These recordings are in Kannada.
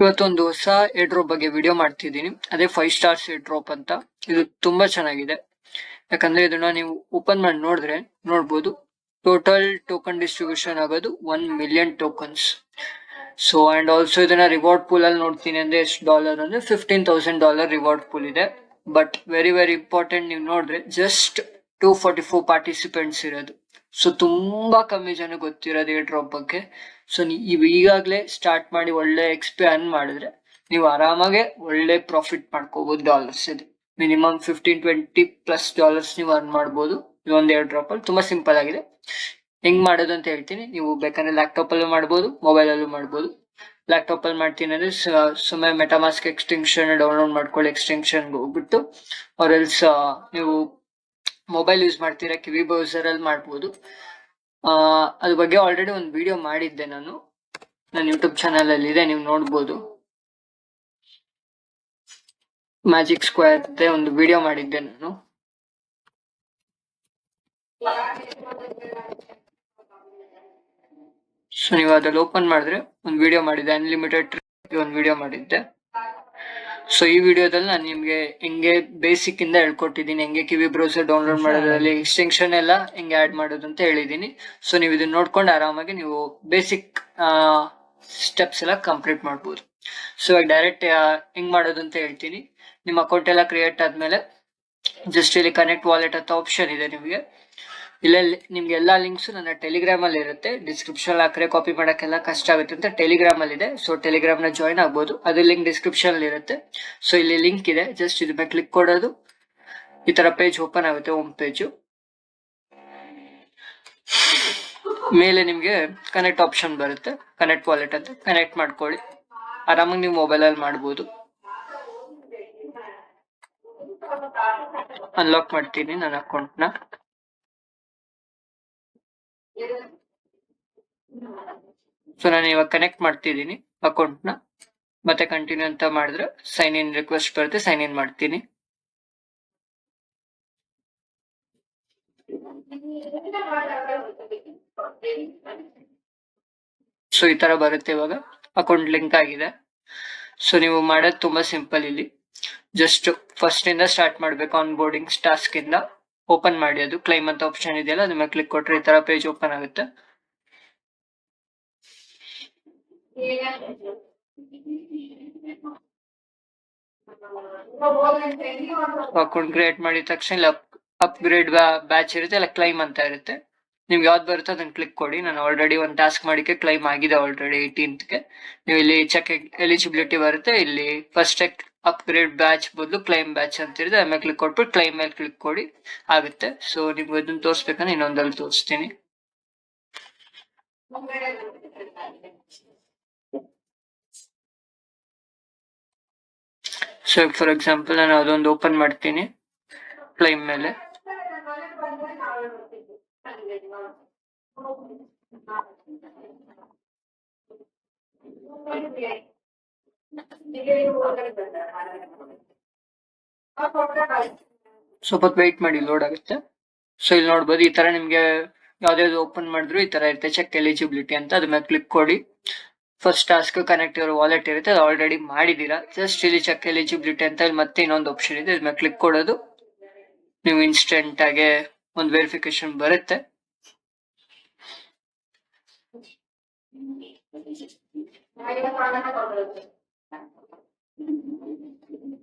ಇವತ್ತೊಂದು ಹೊಸ ಏರ್ ಡ್ರಾಪ್ ಬಗ್ಗೆ ವಿಡಿಯೋ ಮಾಡ್ತಿದ್ದೀನಿ. ಅದೇ 5 ಸ್ಟಾರ್ಸ್ ಏರ್ ಡ್ರಾಪ್ ಅಂತ. ಇದು ತುಂಬಾ ಚೆನ್ನಾಗಿದೆ. ಯಾಕಂದ್ರೆ ಇದನ್ನ ನೀವು ಓಪನ್ ಮಾಡಿ ನೋಡಿದ್ರೆ ನೋಡ್ಬೋದು, ಟೋಟಲ್ ಟೋಕನ್ ಡಿಸ್ಟ್ರಿಬ್ಯೂಷನ್ ಆಗೋದು 1 million tokens. So and also ಇದನ್ನ ರಿವಾರ್ಡ್ ಪೂಲ್ ಅಲ್ಲಿ ನೋಡ್ತೀನಿ ಅಂದ್ರೆ ಎಷ್ಟು ಡಾಲರ್ ಅಂದ್ರೆ $15,000 ರಿವಾರ್ಡ್ ಪೂಲ್ ಇದೆ. ಬಟ್ ವೆರಿ ಇಂಪಾರ್ಟೆಂಟ್, ನೀವು ನೋಡಿದ್ರೆ ಜಸ್ಟ್ 244 ಪಾರ್ಟಿಸಿಪೆಂಟ್ಸ್ ಇರೋದು. ಸೊ ತುಂಬಾ ಕಮ್ಮಿ ಜನ ಗೊತ್ತಿರೋದು ಏರ್ ಡ್ರಾಪ್ ಬಗ್ಗೆ. ಸೊ ನೀವು ಈಗಾಗಲೇ ಸ್ಟಾರ್ಟ್ ಮಾಡಿ ಒಳ್ಳೆ ಎಕ್ಸ್ಪಿ ಅರ್ನ್ ಮಾಡಿದ್ರೆ ನೀವು ಆರಾಮಾಗೆ ಒಳ್ಳೆ ಪ್ರಾಫಿಟ್ ಮಾಡ್ಕೋಬಹುದು. ಡಾಲರ್ಸ್ ಇದೆ ಮಿನಿಮಮ್ $15-20+ ನೀವು ಅರ್ನ್ ಮಾಡ್ಬೋದು. ಇದೊಂದು ಏರ್ ಡ್ರಾಪ್ ಅಲ್ಲಿ ತುಂಬಾ ಸಿಂಪಲ್ ಆಗಿದೆ. ಹೆಂಗ್ ಮಾಡೋದು ಅಂತ ಹೇಳ್ತೀನಿ. ನೀವು ಬೇಕಂದ್ರೆ ಲ್ಯಾಪ್ಟಾಪ್ ಅಲ್ಲೂ ಮಾಡ್ಬೋದು, ಮೊಬೈಲ್ ಅಲ್ಲೂ ಮಾಡ್ಬೋದು. ಲ್ಯಾಪ್ಟಾಪ್ ಅಲ್ಲಿ ಮಾಡ್ತೀನಿ ಅಂದ್ರೆ ಸುಮ್ಮನೆ ಮೆಟಾಮಾಸ್ಕ್ ಎಕ್ಸ್ಟೆನ್ಷನ್ ಡೌನ್ಲೋಡ್ ಮಾಡ್ಕೊಳ್ಳಿ. ಎಕ್ಸ್ಟೆನ್ಷನ್ ಹೋಗ್ಬಿಟ್ಟು ಆರ್ ಎಲ್ಸ್ ನೀವು ಮೊಬೈಲ್ ಯೂಸ್ ಮಾಡ್ತೀರಾ ಕಿವಿ ಬ್ರೌಸರ್ ಅಲ್ಲಿ ಮಾಡ್ಬೋದು. ಅದ್ರ ಬಗ್ಗೆ ಆಲ್ರೆಡಿ ಒಂದು ವಿಡಿಯೋ ಮಾಡಿದ್ದೆ ನಾನು ನನ್ನ ಯೂಟ್ಯೂಬ್ ಚಾನಲ್ ಅಲ್ಲಿ ಇದೆ, ನೀವು ನೋಡ್ಬೋದು. ಮ್ಯಾಜಿಕ್ ಸ್ಕ್ವೇರ್ ಒಂದು ವಿಡಿಯೋ ಮಾಡಿದ್ದೆ ನಾನು. ಸೊ ನೀವು ಅದ್ರಲ್ಲಿ ಓಪನ್ ಮಾಡಿದ್ರೆ ಒಂದು ವಿಡಿಯೋ ಮಾಡಿದ್ದೆ, ಅನ್ಲಿಮಿಟೆಡ್ ಒಂದು ವಿಡಿಯೋ ಮಾಡಿದ್ದೆ. ಸೊ ಈ ವಿಡಿಯೋದಲ್ಲಿ ನಾನು ನಿಮ್ಗೆ ಹೆಂಗೆ ಬೇಸಿಕ್ ಇಂದ ಹೇಳ್ಕೊಟ್ಟಿದ್ದೀನಿ, ಹೆಂಗೆ ಕಿವಿ ಬ್ರೌಸರ್ ಡೌನ್ಲೋಡ್ ಮಾಡೋದ್ರಲ್ಲಿ ಎಕ್ಸ್ಟೆನ್ಷನ್ ಎಲ್ಲ ಹೆಂಗೆ ಆಡ್ ಮಾಡೋದು ಅಂತ ಹೇಳಿದೀನಿ. ಸೊ ನೀವು ಇದನ್ನ ನೋಡ್ಕೊಂಡು ಆರಾಮಾಗಿ ನೀವು ಬೇಸಿಕ್ ಸ್ಟೆಪ್ಸ್ ಎಲ್ಲ ಕಂಪ್ಲೀಟ್ ಮಾಡ್ಬೋದು. ಸೊ ಇವಾಗ ಡೈರೆಕ್ಟ್ ಹೆಂಗ್ ಮಾಡೋದು ಅಂತ ಹೇಳ್ತೀನಿ. ನಿಮ್ಮ ಅಕೌಂಟ್ ಎಲ್ಲ ಕ್ರಿಯೇಟ್ ಆದ್ಮೇಲೆ ಜಸ್ಟ್ ಇಲ್ಲಿ ಕನೆಕ್ಟ್ ವಾಲೆಟ್ ಅಂತ ಆಪ್ಷನ್ ಇದೆ ನಿಮಗೆ. ಇಲ್ಲ ನಿಮ್ಗೆ ಎಲ್ಲಾ ಲಿಂಕ್ಸ್ ನನ್ನ ಟೆಲಿಗ್ರಾಮ್ ಅಲ್ಲಿ ಇರುತ್ತೆ. ಡಿಸ್ಕ್ರಿಪ್ಷನ್ ಹಾಕ್ರೆ ಕಾಪಿ ಮಾಡಕ್ಕೆಲ್ಲ ಕಷ್ಟ ಆಗುತ್ತೆ ಅಂತ ಟೆಲಿಗ್ರಾಮ್ ಅಲ್ಲಿ ಇದೆ. ಸೊ ಟೆಲಿಗ್ರಾಮ್ ನ ಜಾಯ್ನ್ ಆಗ್ಬೋದು, ಅದು ಲಿಂಕ್ ಡಿಸ್ಕ್ರಿಪ್ಷನ್ ಅಲ್ಲಿ ಇರುತ್ತೆ. ಸೊ ಇಲ್ಲಿ ಲಿಂಕ್ ಇದೆ, ಜಸ್ಟ್ ಇದ್ರ ಮೇಲೆ ಕ್ಲಿಕ್ ಕೊಡೋದು, ಈ ತರ ಪೇಜ್ ಓಪನ್ ಆಗುತ್ತೆ. ಹೋಮ್ ಪೇಜ್ ಮೇಲೆ ನಿಮ್ಗೆ ಕನೆಕ್ಟ್ ಆಪ್ಷನ್ ಬರುತ್ತೆ, ಕನೆಕ್ಟ್ ವಾಲೆಟ್ ಅಂತ. ಕನೆಕ್ಟ್ ಮಾಡ್ಕೊಳ್ಳಿ, ಆರಾಮಾಗಿ ನೀವು ಮೊಬೈಲ್ ಅಲ್ಲಿ ಮಾಡ್ಬೋದು. ಅನ್ಲಾಕ್ ಮಾಡ್ತೀನಿ ನನ್ನ ಅಕೌಂಟ್ ನ. ಸೊ ನಾನು ಇವಾಗ ಕನೆಕ್ಟ್ ಮಾಡ್ತಿದ್ದೀನಿ ಅಕೌಂಟ್ ನ. ಮತ್ತೆ ಕಂಟಿನ್ಯೂ ಅಂತ ಮಾಡಿದ್ರೆ ಸೈನ್ ಇನ್ ರಿಕ್ವೆಸ್ಟ್ ಬರುತ್ತೆ, ಸೈನ್ ಇನ್ ಮಾಡ್ತೀನಿ. ಸೊ ಈ ತರ ಬರುತ್ತೆ. ಇವಾಗ ಅಕೌಂಟ್ ಲಿಂಕ್ ಆಗಿದೆ. ಸೊ ನೀವು ಮಾಡೋದು ತುಂಬಾ ಸಿಂಪಲ್. ಇಲ್ಲಿ ಜಸ್ಟ್ ಫಸ್ಟ್ ಇಂದ ಸ್ಟಾರ್ಟ್ ಮಾಡ್ಬೇಕು. ಆನ್ ಬೋರ್ಡಿಂಗ್ ಟಾಸ್ಕ್ ಇಂದ ಓಪನ್ ಮಾಡಿ, ಅದು ಕ್ಲೈಮ್ ಅಂತ ಆಪ್ಷನ್ ಇದೆಯಲ್ಲ ಅದ್ರ ಮೇಲೆ ಕ್ಲಿಕ್ ಕೊಟ್ರೆ ಈ ತರ ಪೇಜ್ ಓಪನ್ ಆಗುತ್ತೆ. ಅಕೌಂಟ್ ಕ್ರಿಯೇಟ್ ಮಾಡಿದ ತಕ್ಷಣ ಅಪ್ಗ್ರೇಡ್ ಬ್ಯಾಚ್ ಇರುತ್ತೆ, ಇಲ್ಲ ಕ್ಲೈಮ್ ಅಂತ ಇರುತ್ತೆ. ನಿಮ್ಗೆ ಯಾವ್ದು ಬರುತ್ತೆ ಅದನ್ನ ಕ್ಲಿಕ್ ಕೊಡಿ. ನಾನು ಆಲ್ರೆಡಿ ಒಂದು ಟಾಸ್ಕ್ ಮಾಡಿಕೆ ಕ್ಲೈಮ್ ಆಗಿದೆ ಆಲ್ರೆಡಿ 18th. ನೀವು ಇಲ್ಲಿ ಚೆಕ್ ಎಲಿಜಿಬಿಲಿಟಿ ಬರುತ್ತೆ. ಇಲ್ಲಿ ಫಸ್ಟ್ ಅಪ್ಗ್ರೇಡ್ ಬ್ಯಾಚ್ ಬದಲು ಕ್ಲೈಮ್ ಬ್ಯಾಚ್ ಅಂತ ಇರುತ್ತೆ, ಆಮೇಲೆ ಕ್ಲಿಕ್ ಕೊಟ್ಬಿಟ್ಟು ಕ್ಲೈಮ್ ಮೇಲೆ ಕ್ಲಿಕ್ ಕೊಡಿ, ಆಗುತ್ತೆ. ಸೊ ನಿಮ್ಗೆ ಅದನ್ನ ತೋರಿಸ್ಬೇಕಂದ್ರೆ ಇನ್ನೊಂದಲ್ಲಿ ತೋರಿಸ್ತೀನಿ. ಸೊ ಫಾರ್ ಎಕ್ಸಾಂಪಲ್ ನಾನು ಅದೊಂದು ಓಪನ್ ಮಾಡ್ತೀನಿ ಕ್ಲೈಮ್ ಮೇಲೆ. ಸ್ವಲ್ಪ ವೇಟ್ ಮಾಡಿ, ಲೋಡ್ ಆಗುತ್ತೆ. ಸೊ ಇಲ್ಲಿ ನೋಡ್ಬೋದು, ಈ ತರ ನಿಮ್ಗೆ ಯಾವ್ದಾವ್ದು ಓಪನ್ ಮಾಡಿದ್ರು ಈ ತರ ಇರುತ್ತೆ, ಚೆಕ್ ಎಲಿಜಿಬಿಲಿಟಿ ಅಂತ. ಅದ್ರ ಮೇಲೆ ಕ್ಲಿಕ್ ಕೊಡಿ. First task connect your wallet ಇರುತ್ತೆ, ಅದು ಆಲ್ರೆಡಿ ಮಾಡಿದೀರಾ. ಜಸ್ಟ್ ಇಲ್ಲಿ ಚೆಕ್ ಎಲಿಜಿಬಿಲಿಟಿ ಅಂತ ಇಲ್ಲಿ ಮತ್ತೆ ಇನ್ನೊಂದು ಆಪ್ಷನ್ ಇದೆ, ಅದ್ರ ಮೇಲೆ ಕ್ಲಿಕ್ ಕೊಡೋದು. ನೀವು ಇನ್ಸ್ಟೆಂಟ್ ಆಗಿ ಒಂದು ವೆರಿಫಿಕೇಶನ್ ಬರುತ್ತೆ.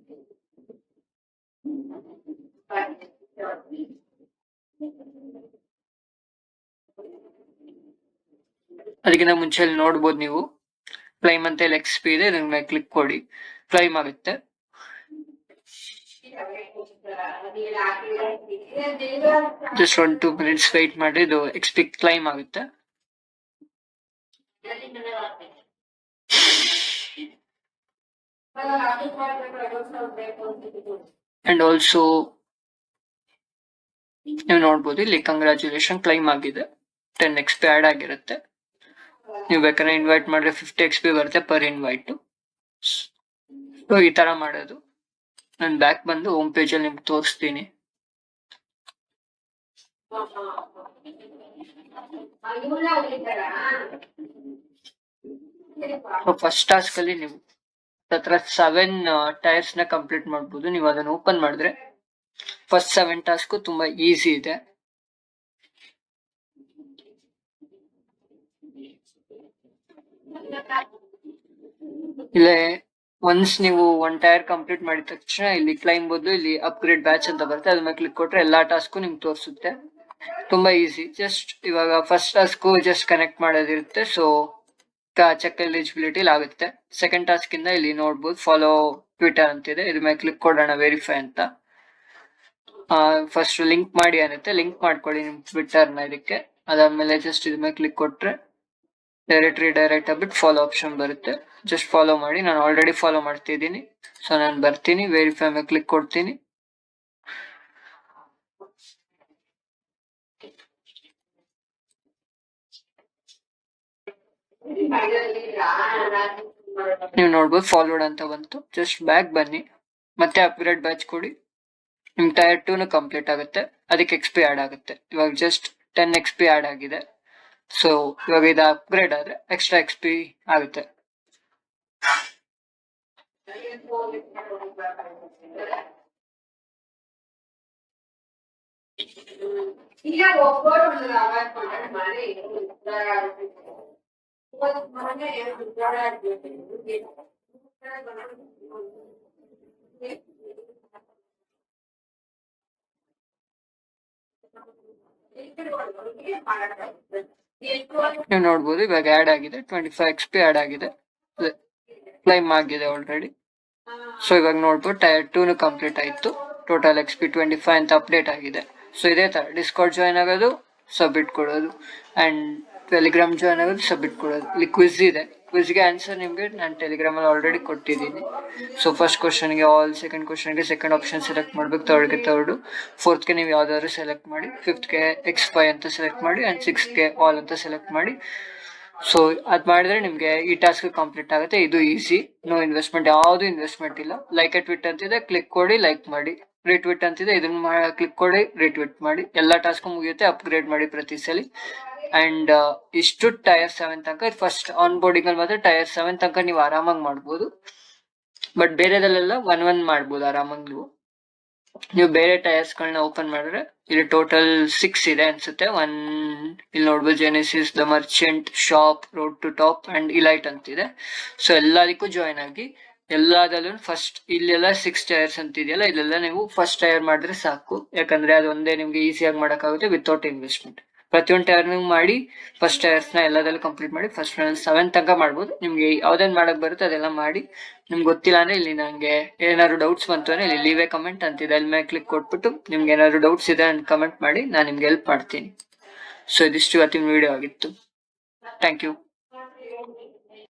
ಅದಕ್ಕಿಂತ ಮುಂಚೆ ನೋಡ್ಬೋದು ನೀವು ಕ್ಲೈಮ್ ಅಂತ ಇಲ್ಲಿ XP ಇದೆ, ಇದ್ರ ಮೇಲೆ ಕ್ಲಿಕ್ ಕೊಡಿ, ಕ್ಲೈಮ್ ಆಗುತ್ತೆ. ಜಸ್ಟ್ 1-2 minutes ವೇಟ್ ಮಾಡಿ, ಇದು XP ಕ್ಲೈಮ್ ಆಗುತ್ತೆ. ಅಂಡ್ ಆಲ್ಸೋ ನೀವು ನೋಡ್ಬೋದು ಇಲ್ಲಿ ಕಂಗ್ರಾಚುಲೇಷನ್ ಕ್ಲೈಮ್ ಆಗಿದೆ. 10 XP ಆಡ್ ಆಗಿರುತ್ತೆ. ನೀವು ಬೇಕಾದ್ರೆ ಇನ್ವೈಟ್ ಮಾಡಿದ್ರೆ 50 XP ಬರುತ್ತೆ ಪರ್ ಇನ್ವೈಟ್. ಸೊ ಈ ತರ ಮಾಡೋದು. ನಾನು ಬ್ಯಾಕ್ ಬಂದು ಹೋಮ್ ಪೇಜ್ ಅಲ್ಲಿ ನಿಮ್ಗೆ ತೋರಿಸ್ತೀನಿ. ಸೊ ಫಸ್ಟ್ ಟಾಸ್ಕ್ ಅಲ್ಲಿ ನೀವು ಹತ್ರ 7 ಟೈರ್ಸ್ ನ ಕಂಪ್ಲೀಟ್ ಮಾಡ್ಬೋದು. ನೀವು ಅದನ್ನ ಓಪನ್ ಮಾಡಿದ್ರೆ ಫಸ್ಟ್ 7 ಟಾಸ್ಕ್ ತುಂಬಾ ಈಸಿ ಇದೆ. ಇಲ್ಲೇ ಒನ್ಸ್ ನೀವು 1 ಟೈರ್ ಕಂಪ್ಲೀಟ್ ಮಾಡಿದ ತಕ್ಷಣ ಇಲ್ಲಿ ಕ್ಲೈಮ್ ಬದಲು ಇಲ್ಲಿ ಅಪ್ಗ್ರೇಡ್ ಬ್ಯಾಚ್ ಅಂತ ಬರುತ್ತೆ, ಅದ್ರ ಮೇಲೆ ಕ್ಲಿಕ್ ಕೊಟ್ರೆ ಎಲ್ಲಾ ಟಾಸ್ಕ್ ನಿಮ್ಗೆ ತೋರಿಸುತ್ತೆ. ತುಂಬಾ ಈಸಿ. ಜಸ್ಟ್ ಇವಾಗ ಫಸ್ಟ್ ಟಾಸ್ಕ್ ಜಸ್ಟ್ ಕನೆಕ್ಟ್ ಮಾಡೋದಿರುತ್ತೆ. ಸೊ ಚೆಕ್ ಎಲಿಜಿಬಿಲಿಟಿ ಆಗುತ್ತೆ. ಸೆಕೆಂಡ್ ಟಾಸ್ಕ್ ಇಂದ ಇಲ್ಲಿ ನೋಡ್ಬೋದು ಫಾಲೋ ಟ್ವಿಟರ್ ಅಂತಿದೆ, ಇದ್ರ ಮೇಲೆ ಕ್ಲಿಕ್ ಕೊಡೋಣ ವೆರಿಫೈ ಅಂತ. ಫಸ್ಟ್ ಲಿಂಕ್ ಮಾಡಿ ಅನ್ನತ್ತೆ, ಲಿಂಕ್ ಮಾಡ್ಕೊಳ್ಳಿ ನಿಮ್ ಟ್ವಿಟರ್ ನ ಇದಕ್ಕೆ. ಅದಾದ್ಮೇಲೆ ಜಸ್ಟ್ ಇದ್ರ ಮೇಲೆ ಕ್ಲಿಕ್ ಕೊಟ್ರೆ ಡೈರೆಕ್ಟ್ ಆಗ್ಬಿಟ್ಟು ಫಾಲೋ ಆಪ್ಷನ್ ಬರುತ್ತೆ. ಜಸ್ಟ್ ಫಾಲೋ ಮಾಡಿ. ನಾನು ಆಲ್ರೆಡಿ ಫಾಲೋ ಮಾಡ್ತಿದ್ದೀನಿ, ಸೊ ನಾನು ಬರ್ತೀನಿ, ವೆರಿಫೈ ಮೇಲೆ ಕ್ಲಿಕ್ ಕೊಡ್ತೀನಿ. ನೀವು ನೋಡ್ಬೋದು ಫಾಲೋಡ್ ಅಂತ ಬಂತು. ಜಸ್ಟ್ ಬ್ಯಾಕ್ ಬನ್ನಿ, ಮತ್ತೆ ಅಪ್ಗ್ರೇಡ್ ಬ್ಯಾಚ್ ಕೊಡಿ. ನಿಮ್ ಟೈರ್ 2 ಕಂಪ್ಲೀಟ್ ಆಗುತ್ತೆ, ಅದಕ್ಕೆ XP ಆಡ್ ಆಗುತ್ತೆ. ಇವಾಗ ಜಸ್ಟ್ 10 XP ಆಡ್ ಆಗಿದೆ. ಸೊ ಇವಾಗ ಇದು ಅಪ್ಗ್ರೇಡ್ ಆದ್ರೆ ಎಕ್ಸ್ಟ್ರಾ XP ಆಗುತ್ತೆ. ನೀವು ನೋಡ್ಬೋದು ಇವಾಗ ಆಡ್ ಆಗಿದೆ, 25 XP ಆಡ್ ಆಗಿದೆ, ಕ್ಲೈಮ್ ಆಗಿದೆ ಆಲ್ರೆಡಿ. ಸೊ ಇವಾಗ ನೋಡ್ಬೋದು ಟೈರ್ 2 ಕಂಪ್ಲೀಟ್ ಆಯ್ತು. ಟೋಟಲ್ XP 25 ಅಂತ ಅಪ್ಡೇಟ್ ಆಗಿದೆ. ಸೊ ಇದೇ ತರ ಡಿಸ್ಕಾರ್ಡ್ ಜಾಯ್ನ್ ಆಗೋದು, ಸಬ್ಮಿಟ್ ಕೊಡೋದು, ಅಂಡ್ ಟೆಲಿಗ್ರಾಮ್ ಜಾಯ್ನ್ ಆಗೋದು, ಸಬ್ಮಿಟ್ ಕೊಡೋದು. ಇಲ್ಲಿ ಕ್ವಿಜ್ ಇದೆ, ಕ್ವಿಜ್ಗೆ ಆನ್ಸರ್ ನಿಮ್ಗೆ ನಾನು ಟೆಲಿಗ್ರಾಮ್ ಅಲ್ಲಿ ಆಲ್ರೆಡಿ ಕೊಟ್ಟಿದ್ದೀನಿ. ಸೊ ಫಸ್ಟ್ ಕ್ವಶನ್ಗೆ ಆಲ್, ಸೆಕೆಂಡ್ ಕ್ವಶನ್ಗೆ ಸೆಕೆಂಡ್ ಆಪ್ಷನ್ ಸೆಲೆಕ್ಟ್ ಮಾಡ್ಬೇಕು, ಥರ್ಡ್ಗೆ ಥರ್ಡ್, ಫೋರ್ತ್ಗೆ ನೀವು ಯಾವ್ದಾದ್ರು ಸೆಲೆಕ್ಟ್ ಮಾಡಿ, ಫಿಫ್ತ್ಗೆ X5 ಅಂತ ಸೆಲೆಕ್ಟ್ ಮಾಡಿ, ಅಂಡ್ ಸಿಕ್ಸ್ತ್ಗೆ ಆಲ್ ಅಂತ ಸೆಲೆಕ್ಟ್ ಮಾಡಿ. ಸೊ ಅದ್ ಮಾಡಿದ್ರೆ ನಿಮ್ಗೆ ಈ ಟಾಸ್ಕ್ ಕಂಪ್ಲೀಟ್ ಆಗುತ್ತೆ. ಇದು ಈಸಿ, ನೋ ಇನ್ವೆಸ್ಟ್ಮೆಂಟ್, ಯಾವ್ದು ಇನ್ವೆಸ್ಟ್ಮೆಂಟ್ ಇಲ್ಲ. ಲೈಕ್ ಎ ಟ್ವಿಟ್ ಅಂತಿದೆ, ಕ್ಲಿಕ್ ಕೊಡಿ, ಲೈಕ್ ಮಾಡಿ. ರಿಟ್ವೀಟ್ ಅಂತಿದೆ, ಇದನ್ನ ಕ್ಲಿಕ್ ಕೊಡಿ, ರಿಟ್ವೀಟ್ ಮಾಡಿ. ಎಲ್ಲಾ ಟಾಸ್ಕ್ ಮುಗಿಯುತ್ತೆ. ಅಪ್ಗ್ರೇಡ್ ಮಾಡಿ ಪ್ರತಿ ಸಲ. ಅಂಡ್ ಇಷ್ಟು ಟೈರ್ 7 ತನಕ. ಫಸ್ಟ್ ಆನ್ ಬೋರ್ಡಿಂಗ್ ಅಲ್ಲಿ ಮಾತ್ರ ಟೈರ್ 7 ತನಕ ನೀವು ಆರಾಮಾಗಿ ಮಾಡ್ಬೋದು. ಬಟ್ ಬೇರೆದಲ್ಲೆಲ್ಲ 1 ಮಾಡ್ಬೋದು ಆರಾಮಾಗಿ. ನೀವು ಬೇರೆ ಟೈರ್ಸ್ ಗಳನ್ನ ಓಪನ್ ಮಾಡಿದ್ರೆ ಇಲ್ಲಿ ಟೋಟಲ್ 6 ಇದೆ ಅನ್ಸುತ್ತೆ. ಇಲ್ಲಿ ನೋಡ್ಬೋದು Genesis, the merchant, shop, road to top and elite ಅಂತಿದೆ. ಸೊ ಎಲ್ಲದಕ್ಕೂ ಜಾಯ್ನ್ ಆಗಿ. ಎಲ್ಲದಲ್ಲೂ ಫಸ್ಟ್ ಇಲ್ಲೆಲ್ಲ 6 ಟೈರ್ಸ್ ಅಂತಿದೆಯಲ್ಲ, ಇಲ್ಲೆಲ್ಲ ನೀವು ಫಸ್ಟ್ ಟೈರ್ ಮಾಡಿದ್ರೆ ಸಾಕು. ಯಾಕಂದ್ರೆ ಅದೊಂದೇ ನಿಮ್ಗೆ ಈಸಿಯಾಗಿ ಮಾಡಕ್ಕಾಗುತ್ತೆ ವಿತೌಟ್ ಇನ್ವೆಸ್ಟ್ಮೆಂಟ್. ಪ್ರತಿಯೊಂದು ಟೈರ್ ನೀವು ಮಾಡಿ ಫಸ್ಟ್ ಟೈರ್ಸ್ ನ ಎಲ್ಲದಲ್ಲೂ ಕಂಪ್ಲೀಟ್ ಮಾಡಿ. ಫಸ್ಟ್ 7 ತನಕ ಮಾಡ್ಬೋದು. ನಿಮ್ಗೆ ಯಾವ್ದೇನ್ ಮಾಡಕ್ ಬರುತ್ತೆ ಅದೆಲ್ಲ ಮಾಡಿ. ನಿಮ್ಗೆ ಗೊತ್ತಿಲ್ಲ ಅಂದ್ರೆ ಇಲ್ಲಿ ನಂಗೆ ಏನಾದ್ರು ಡೌಟ್ಸ್ ಬಂತು ಅಂದ್ರೆ ಇಲ್ಲಿ ಲೀವ್ ಎ ಕಮೆಂಟ್ ಅಂತಿದೆ, ಅಲ್ಲಿ ಮೇಲೆ ಕ್ಲಿಕ್ ಕೊಟ್ಬಿಟ್ಟು ನಿಮ್ಗೆ ಏನಾದ್ರು ಡೌಟ್ಸ್ ಇದೆ ಅಂತ ಕಮೆಂಟ್ ಮಾಡಿ, ನಾನು ನಿಮ್ಗೆ ಹೆಲ್ಪ್ ಮಾಡ್ತೀನಿ. ಸೊ ಇದಿಷ್ಟು ಇವತ್ತಿನ ವಿಡಿಯೋ ಆಗಿತ್ತು. Thank you.